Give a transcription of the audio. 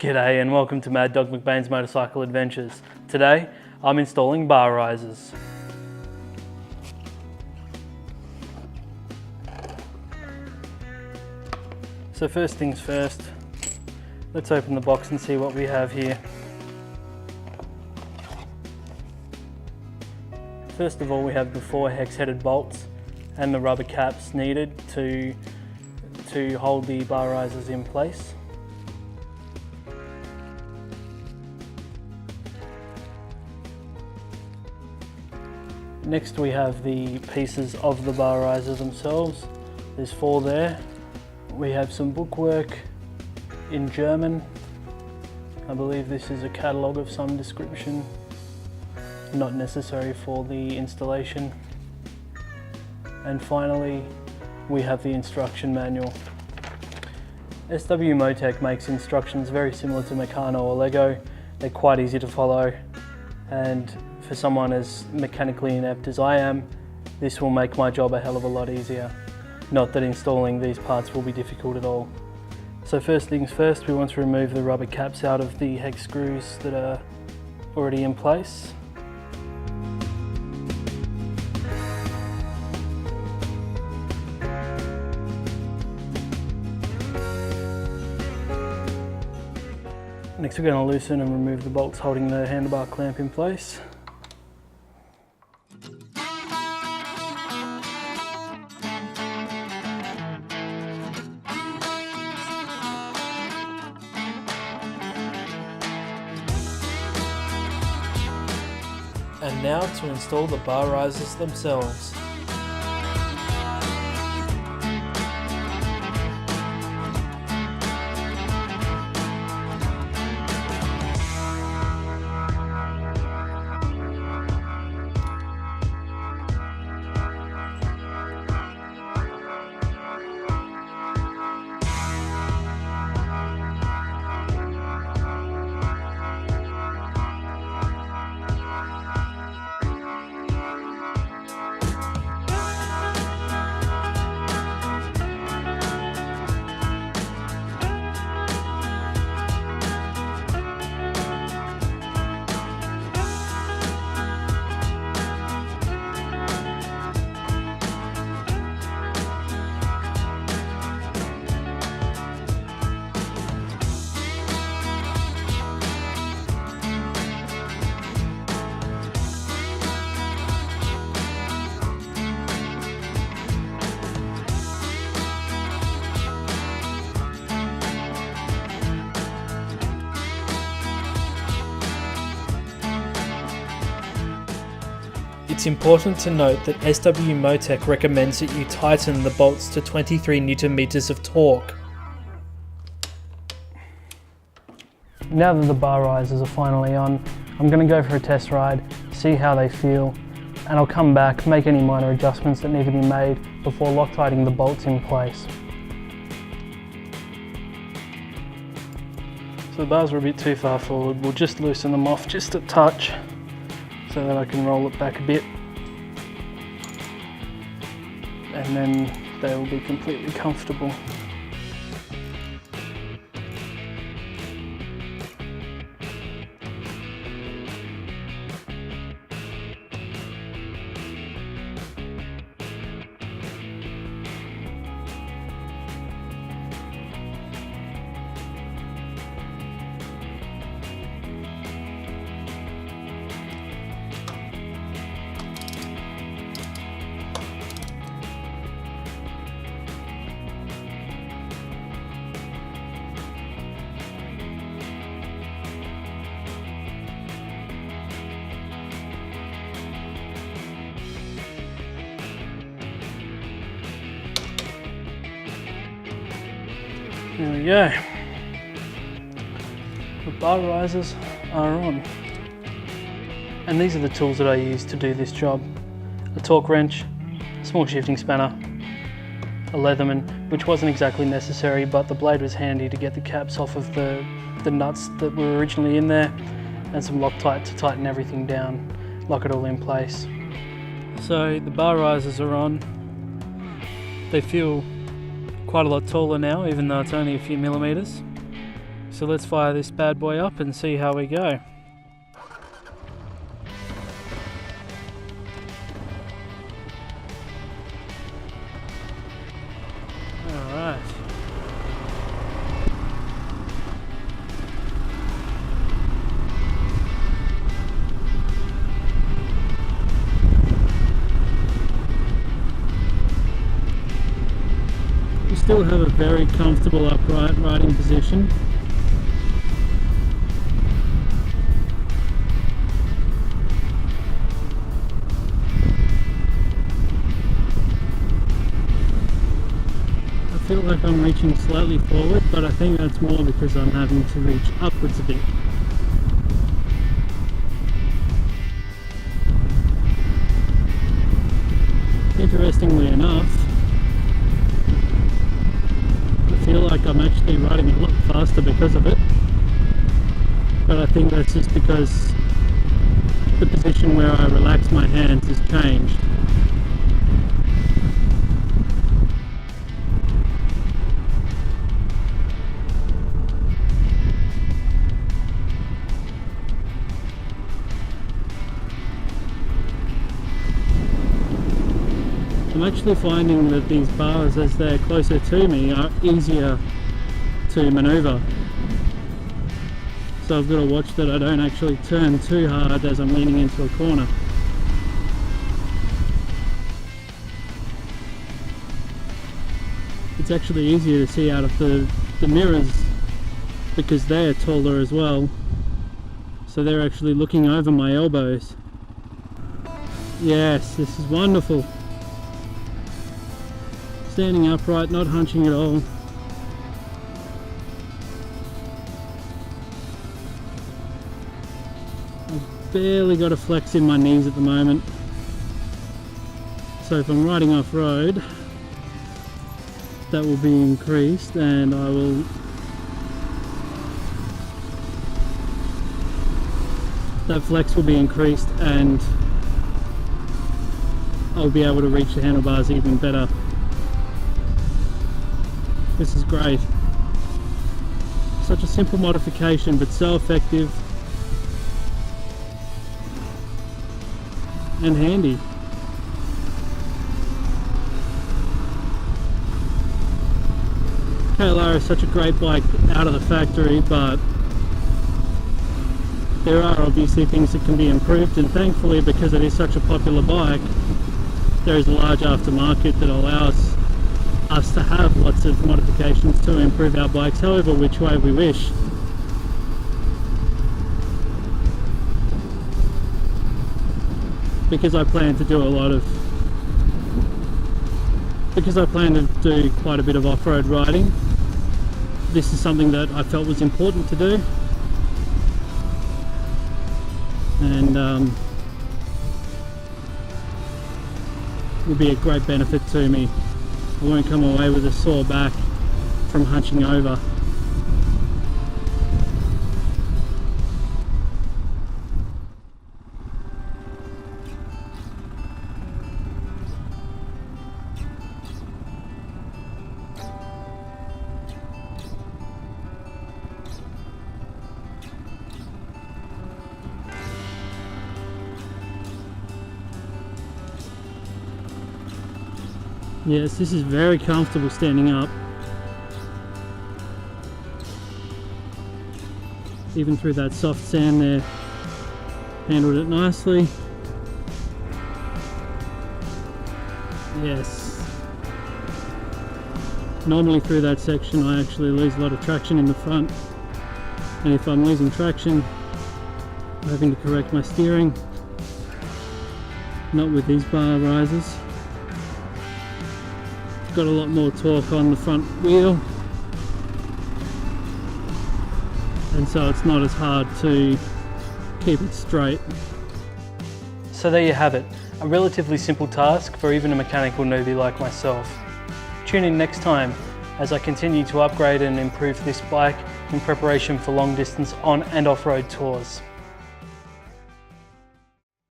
G'day and welcome to Mad Dog McBain's Motorcycle Adventures. Today I'm installing bar risers. So first things first, let's open the box and see what we have here. First of all, we have the 4 hex-headed bolts and the rubber caps needed to hold the bar risers in place. Next we have the pieces of the bar riser themselves. There's 4 there. We have some bookwork in German. I believe this is a catalogue of some description, not necessary for the installation. And finally, we have the instruction manual. SW Motech makes instructions very similar to Meccano or Lego. They're quite easy to follow, and for someone as mechanically inept as I am, this will make my job a hell of a lot easier. Not that installing these parts will be difficult at all. So first things first, we want to remove the rubber caps out of the hex screws that are already in place. Next we're going to loosen and remove the bolts holding the handlebar clamp in place. And now to install the bar risers themselves. It's important to note that SW Motech recommends that you tighten the bolts to 23 Nm of torque. Now that the bar risers are finally on, I'm going to go for a test ride, see how they feel, and I'll come back, make any minor adjustments that need to be made before Loctiting the bolts in place. So the bars are a bit too far forward, we'll just loosen them off just a touch, so that I can roll it back a bit, and then they will be completely comfortable. There we go. The bar risers are on. And these are the tools that I use to do this job. A torque wrench, a small shifting spanner, a Leatherman, which wasn't exactly necessary, but the blade was handy to get the caps off of the nuts that were originally in there, and some Loctite to tighten everything down, lock it all in place. So the bar risers are on. They feel quite a lot taller now, even though it's only a few millimeters. So let's fire this bad boy up and see how we go. Alright. You still have a very comfortable upright riding position. I feel like I'm reaching slightly forward, but I think that's more because I'm having to reach upwards a bit. Interestingly enough, I feel like I'm actually riding a lot faster because of it, but I think that's just because the position where I relax my hands has changed. I'm actually finding that these bars, as they're closer to me, are easier to maneuver. So I've got to watch that I don't actually turn too hard as I'm leaning into a corner. It's actually easier to see out of the mirrors because they're taller as well. So they're actually looking over my elbows. Yes, this is wonderful. Standing upright, not hunching at all. I've barely got a flex in my knees at the moment. So if I'm riding off-road, that will be increased, and that flex will be increased, and I'll be able to reach the handlebars even better. This is great. Such a simple modification, but so effective and handy. KLR is such a great bike out of the factory, but there are obviously things that can be improved, and thankfully, because it is such a popular bike, there is a large aftermarket that allows us to have lots of modifications to improve our bikes however which way we wish. Because I plan to do quite a bit of off-road riding, this is something that I felt was important to do, and will be a great benefit to me. I won't come away with a sore back from hunching over. Yes, this is very comfortable standing up. Even through that soft sand there, handled it nicely. Yes. Normally through that section I actually lose a lot of traction in the front, and if I'm losing traction, I'm having to correct my steering. Not with these bar risers. Got a lot more torque on the front wheel, and so it's not as hard to keep it straight. So there you have it, a relatively simple task for even a mechanical newbie like myself. Tune in next time as I continue to upgrade and improve this bike in preparation for long distance on and off-road tours.